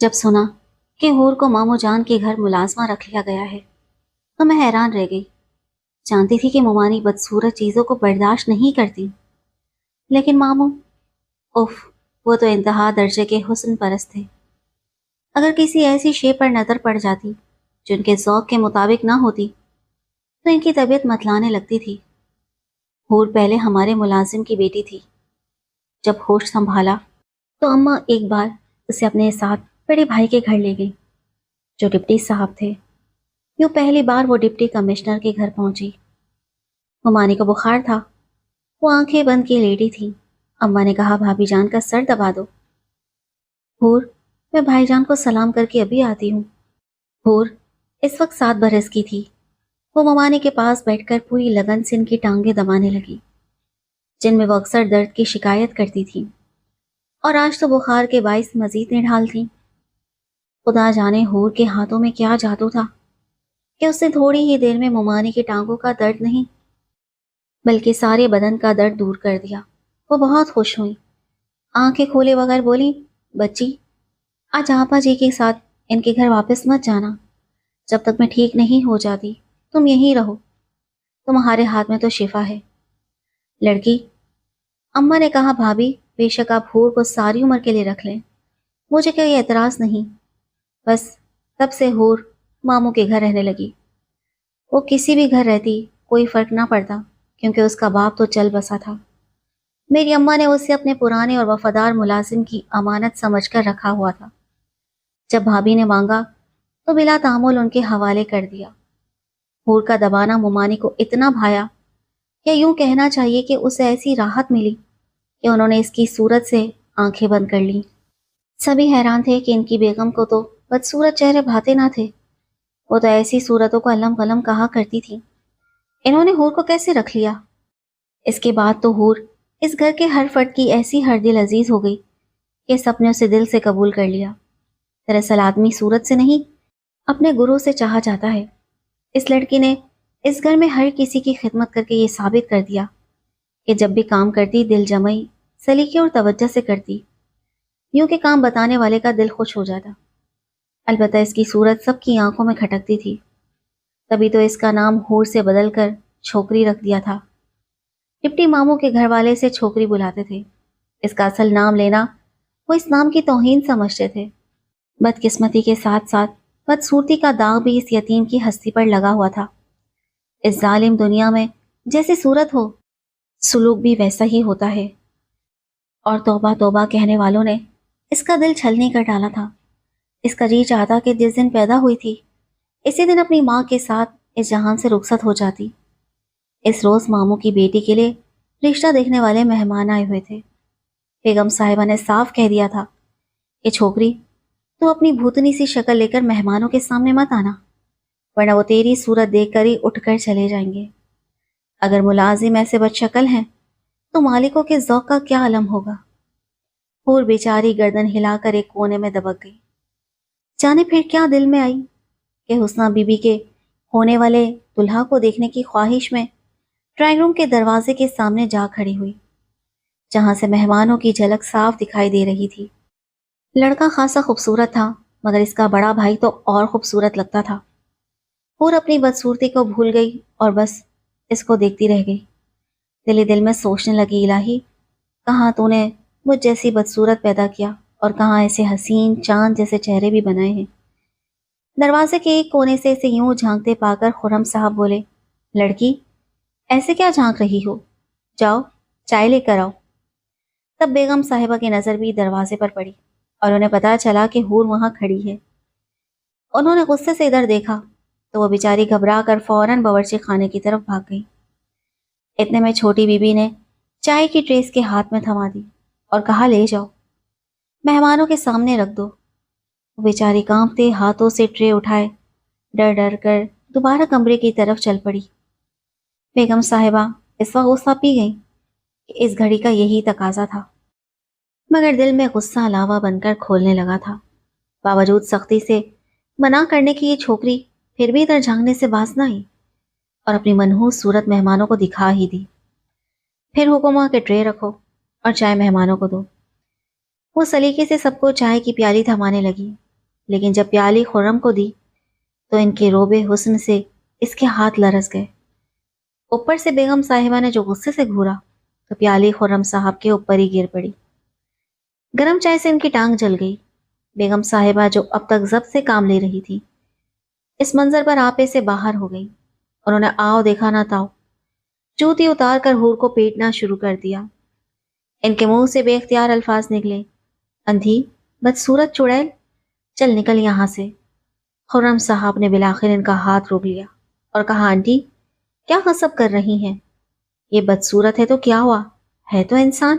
جب سنا کہ ہور کو مامو جان کے گھر ملازمہ رکھ لیا گیا ہے تو میں حیران رہ گئی۔ جانتی تھی کہ ممانی بدصورت چیزوں کو برداشت نہیں کرتی، لیکن مامو، اف، وہ تو انتہا درجے کے حسن پرست تھے۔ اگر کسی ایسی شے پر نظر پڑ جاتی جو ان کے ذوق کے مطابق نہ ہوتی تو ان کی طبیعت متلانے لگتی تھی۔ ہور پہلے ہمارے ملازم کی بیٹی تھی۔ جب ہوش سنبھالا تو اماں ایک بار اسے اپنے ساتھ بڑے بھائی کے گھر لے گئی جو ڈپٹی صاحب تھے۔ یوں پہلی بار وہ ڈپٹی کمشنر کے گھر پہنچی۔ ممانی کو بخار تھا، وہ آنکھیں بند کی لیٹی تھی۔ اماں نے کہا، بھابھی جان کا سر دبا دو۔ ہور، میں بھائی جان کو سلام کر کے ابھی آتی ہوں۔ ہور اس وقت 7 برس کی تھی۔ وہ ممانی کے پاس بیٹھ کر پوری لگن سے ان کی ٹانگیں دبانے لگی جن میں وہ اکثر درد کی شکایت کرتی تھی، اور آج تو بخار کے باعث مزید نڈھال تھی۔ خدا جانے ہور کے ہاتھوں میں کیا جادو تھا کہ اس نے تھوڑی ہی دیر میں ممانی کی ٹانگوں کا درد نہیں بلکہ سارے بدن کا درد دور کر دیا۔ وہ بہت خوش ہوئی، آنکھیں کھولے بغیر بولی، بچی، آج آپا جی کے ساتھ ان کے گھر واپس مت جانا۔ جب تک میں ٹھیک نہیں ہو جاتی تم یہیں رہو، تمہارے ہاتھ میں تو شفا ہے۔ لڑکی، اماں نے کہا، بھابھی بے شک آپ ہور کو ساری عمر کے لیے رکھ لیں، مجھے کوئی اعتراض نہیں۔ بس تب سے ہور ماموں کے گھر رہنے لگی۔ وہ کسی بھی گھر رہتی کوئی فرق نہ پڑتا کیونکہ اس کا باپ تو چل بسا تھا۔ میری اماں نے اسے اپنے پرانے اور وفادار ملازم کی امانت سمجھ کر رکھا ہوا تھا۔ جب بھابھی نے مانگا تو بلا تعامل ان کے حوالے کر دیا۔ ہور کا دبانا ممانی کو اتنا بھایا، یا یوں کہنا چاہیے کہ اسے ایسی راحت ملی کہ انہوں نے اس کی صورت سے آنکھیں بند کر لیں۔ سبھی حیران تھے کہ ان کی بیگم کو تو بدصورت چہرے بھاتے نہ تھے، وہ تو ایسی صورتوں کو علم قلم کہا کرتی تھی۔ انہوں نے ہور کو کیسے رکھ لیا؟ اس کے بعد تو ہور اس گھر کے ہر فرد کی ایسی ہر دل عزیز ہو گئی کہ سب نے اسے دل سے قبول کر لیا۔ دراصل آدمی صورت سے نہیں، اپنے گرو سے چاہا جاتا ہے۔ اس لڑکی نے اس گھر میں ہر کسی کی خدمت کر کے یہ ثابت کر دیا کہ جب بھی کام کرتی دل جمعی، سلیقے اور توجہ سے کرتی، یوں کہ کام بتانے والے کا دل خوش ہو جاتا۔ البتہ اس کی صورت سب کی آنکھوں میں کھٹکتی تھی، تبھی تو اس کا نام ہور سے بدل کر چھوکری رکھ دیا تھا۔ ڈپٹی ماموں کے گھر والے سے چھوکری بلاتے تھے۔ اس کا اصل نام لینا وہ اس نام کی توہین سمجھتے تھے۔ بدقسمتی کے ساتھ ساتھ بدصورتی کا داغ بھی اس یتیم کی ہستی پر لگا ہوا تھا۔ اس ظالم دنیا میں جیسی صورت ہو، سلوک بھی ویسا ہی ہوتا ہے، اور توبہ توبہ کہنے والوں نے اس کا دل چھلنی کر ڈالا تھا۔ اس کا جی چاہتا کہ جس دن پیدا ہوئی تھی اسی دن اپنی ماں کے ساتھ اس جہان سے رخصت ہو جاتی۔ اس روز ماموں کی بیٹی کے لیے رشتہ دیکھنے والے مہمان آئے ہوئے تھے۔ بیگم صاحبہ نے صاف کہہ دیا تھا کہ چھوکری، تو اپنی بھوتنی سی شکل لے کر مہمانوں کے سامنے مت آنا، ورنہ وہ تیری صورت دیکھ کر ہی اٹھ کر چلے جائیں گے۔ اگر ملازم ایسے بد شکل ہیں تو مالکوں کے ذوق کا کیا عالم ہوگا۔ ہور بیچاری گردن ہلا کر ایک کونے میں دبک گئی۔ جانے پھر کیا دل میں آئی کہ حسنہ بی بی کے ہونے والے دلہا کو دیکھنے کی خواہش میں ڈرائنگ روم کے دروازے کے سامنے جا کھڑی ہوئی، جہاں سے مہمانوں کی جھلک صاف دکھائی دے رہی تھی۔ لڑکا خاصا خوبصورت تھا، مگر اس کا بڑا بھائی تو اور خوبصورت لگتا تھا۔ ہور اپنی بدصورتی کو بھول گئی اور بس اس کو دیکھتی رہ گئی۔ دل ہی دل میں سوچنے لگی، الہی، کہاں تو نے مجھ جیسی بدصورت پیدا کیا اور کہاں ایسے حسین چاند جیسے چہرے بھی بنائے ہیں۔ دروازے کے ایک کونے سے اسے یوں جھانکتے پا کر خرم صاحب بولے، لڑکی، ایسے کیا جھانک رہی ہو؟ جاؤ چائے لے کر آؤ۔ تب بیگم صاحبہ کی نظر بھی دروازے پر پڑی اور انہیں پتا چلا کہ ہور وہاں کھڑی ہے۔ انہوں نے غصے سے ادھر دیکھا تو وہ بیچاری گھبرا کر فوراً باورچی خانے کی طرف بھاگ گئی۔ اتنے میں چھوٹی بی بی نے چائے کی ٹرے اس کے ہاتھ میں تھما دی اور کہا، لے جاؤ، مہمانوں کے سامنے رکھ دو۔ وہ بیچاری کانپتے ہاتھوں سے ٹرے اٹھائے ڈر ڈر کر دوبارہ کمرے کی طرف چل پڑی۔ بیگم صاحبہ اس وقت غصہ پی گئی کہ اس گھڑی کا یہی تقاضا تھا، مگر دل میں غصہ لاوا بن کر کھولنے لگا تھا۔ باوجود سختی سے منع کرنے کی یہ چھوکری پھر بھی ادھر جھانکنے سے باز نہ آئی اور اپنی منحوس صورت مہمانوں کو دکھا ہی دی۔ پھر حکم ہوا کہ ٹرے رکھو اور چائے مہمانوں کو دو۔ وہ سلیقے سے سب کو چائے کی پیالی تھمانے لگی لیکن جب پیالی خرم کو دی تو ان کے روبے حسن سے اس کے ہاتھ لرز گئے۔ اوپر سے بیگم صاحبہ نے جو غصے سے گھورا تو پیالی خرم صاحب کے اوپر ہی گر پڑی۔ گرم چائے سے ان کی ٹانگ جل گئی۔ بیگم صاحبہ جو اب تک ضبط سے کام لے رہی تھی اس منظر پر آپے سے باہر ہو گئی۔ انہوں نے آؤ دیکھا نہ تاؤ جوتی اتار کر حور کو پیٹنا شروع کر دیا۔ ان کے منہ سے بے اختیار الفاظ نکلے، اندھی، بدصورت چڑیل، چل نکل یہاں سے۔ خرم صاحب نے بالآخر ان کا ہاتھ روک لیا اور کہا، آنٹی کیا غصب کر رہی ہیں؟ یہ بدصورت ہے تو کیا ہوا، ہے تو انسان،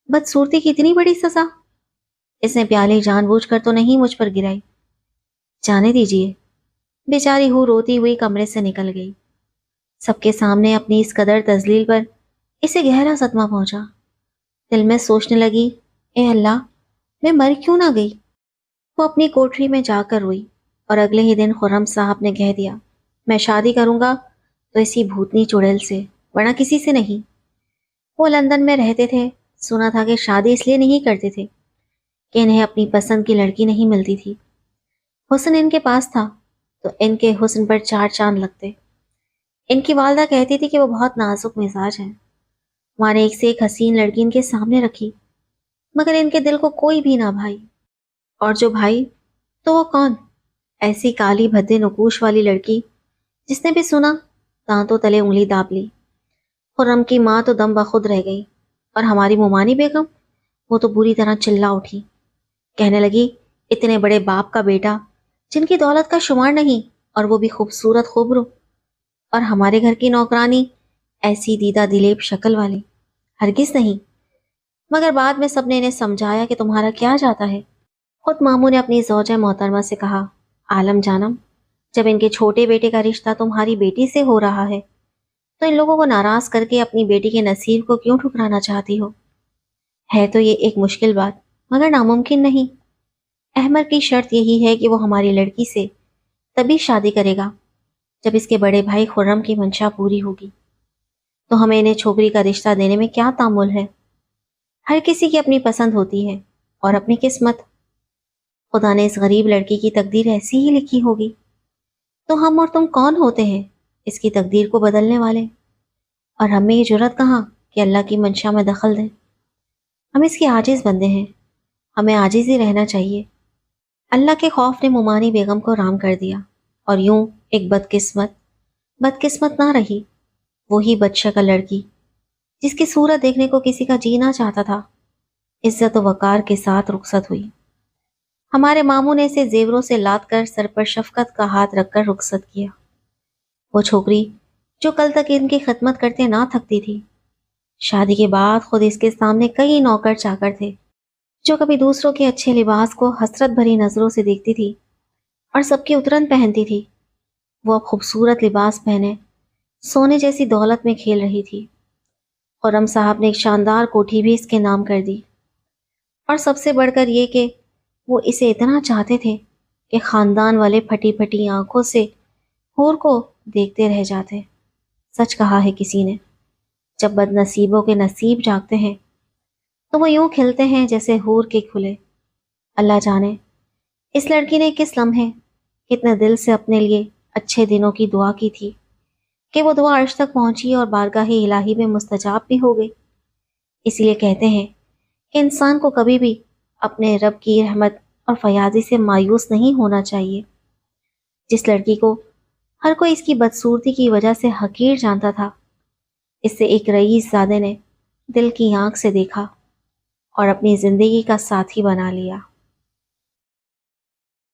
بدصورتی کی اتنی بڑی سزا؟ اس نے پیالی جان بوجھ کر تو نہیں مجھ پر گرائی، جانے دیجیے۔ بیچاری ہو روتی ہوئی کمرے سے نکل گئی۔ سب کے سامنے اپنی اس قدر تذلیل پر اسے گہرا صدمہ پہنچا۔ دل میں سوچنے لگی، اے اللہ، میں مر کیوں نہ گئی؟ وہ اپنی کوٹری میں جا کر روئی اور اگلے ہی دن خرم صاحب نے کہہ دیا، میں شادی کروں گا تو اسی بھوتنی چڑیل سے، ورنہ کسی سے نہیں۔ وہ لندن میں رہتے تھے، سنا تھا کہ شادی اس لیے نہیں کرتے تھے کہ انہیں اپنی پسند کی لڑکی نہیں ملتی تھی۔ حسن ان کے پاس تھا تو ان کے حسن پر چار چاند لگتے۔ ان کی والدہ کہتی تھی کہ وہ بہت نازک مزاج ہیں۔ ماں نے ایک سے ایک حسین لڑکی ان کے سامنے رکھی مگر ان کے دل کو کوئی بھی نہ بھائی، اور جو بھائی تو وہ کون؟ ایسی کالی بھدے نقوش والی لڑکی جس نے بھی سنا دانتوں تلے انگلی داب لی۔ خرم کی ماں تو دم بخود رہ گئی اور ہماری مومانی بیگم، وہ تو بری طرح چلا اٹھی، کہنے لگی، اتنے بڑے باپ کا بیٹا جن کی دولت کا شمار نہیں اور وہ بھی خوبصورت خوبرو، اور ہمارے گھر کی نوکرانی ایسی دیدہ دلیپ شکل والی، ہرگز نہیں۔ مگر بعد میں سب نے انہیں سمجھایا کہ تمہارا کیا جاتا ہے۔ خود ماموں نے اپنی زوجہ محترمہ سے کہا، عالم جانم، جب ان کے چھوٹے بیٹے کا رشتہ تمہاری بیٹی سے ہو رہا ہے تو ان لوگوں کو ناراض کر کے اپنی بیٹی کے نصیب کو کیوں ٹھکرانا چاہتی ہو؟ ہے تو یہ ایک مشکل بات مگر ناممکن نہیں۔ احمد کی شرط یہی ہے کہ وہ ہماری لڑکی سے تبھی شادی کرے گا جب اس کے بڑے بھائی خرم کی منشا پوری ہوگی، تو ہمیں انہیں چھوکری کا رشتہ دینے میں کیا تعمل ہے؟ ہر کسی کی اپنی پسند ہوتی ہے اور اپنی قسمت۔ خدا نے اس غریب لڑکی کی تقدیر ایسی ہی لکھی ہوگی، تو ہم اور تم کون ہوتے ہیں اس کی تقدیر کو بدلنے والے؟ اور ہمیں یہ جرأت کہاں کہ اللہ کی منشا میں دخل دیں؟ ہم اس کے عاجز بندے ہیں، ہمیں عاجز ہی رہنا چاہیے۔ اللہ کے خوف نے مومانی بیگم کو رام کر دیا اور یوں ایک بدقسمت نہ رہی، وہی بدشکل لڑکی جس کی صورت دیکھنے کو کسی کا جی نہ چاہتا تھا، عزت و وقار کے ساتھ رخصت ہوئی۔ ہمارے ماموں نے اسے زیوروں سے لاد کر سر پر شفقت کا ہاتھ رکھ کر رخصت کیا۔ وہ چھوکری جو کل تک ان کی خدمت کرتے نہ تھکتی تھی، شادی کے بعد خود اس کے سامنے کئی نوکر چاکر تھے جو کبھی دوسروں کے اچھے لباس کو حسرت بھری نظروں سے دیکھتی تھی اور سب کی اترن پہنتی تھی، وہ اب خوبصورت لباس پہنے سونے جیسی دولت میں کھیل رہی تھی۔ خرم صاحب نے ایک شاندار کوٹھی بھی اس کے نام کر دی، اور سب سے بڑھ کر یہ کہ وہ اسے اتنا چاہتے تھے کہ خاندان والے پھٹی پھٹی آنکھوں سے حور کو دیکھتے رہ جاتے۔ سچ کہا ہے کسی نے، جب بد نصیبوں کے نصیب جاگتے ہیں تو وہ یوں کھلتے ہیں جیسے حور کے کھلے۔ اللہ جانے اس لڑکی نے کس لمحے کتنے دل سے اپنے لیے اچھے دنوں کی دعا کی تھی کہ وہ دعا عرش تک پہنچی اور بارگاہ الہی میں مستجاب بھی ہو گئی۔ اس لیے کہتے ہیں کہ انسان کو کبھی بھی اپنے رب کی رحمت اور فیاضی سے مایوس نہیں ہونا چاہیے۔ جس لڑکی کو ہر کوئی اس کی بدصورتی کی وجہ سے حقیر جانتا تھا، اس سے ایک رئیس زادے نے دل کی آنکھ سے دیکھا اور اپنی زندگی کا ساتھی بنا لیا۔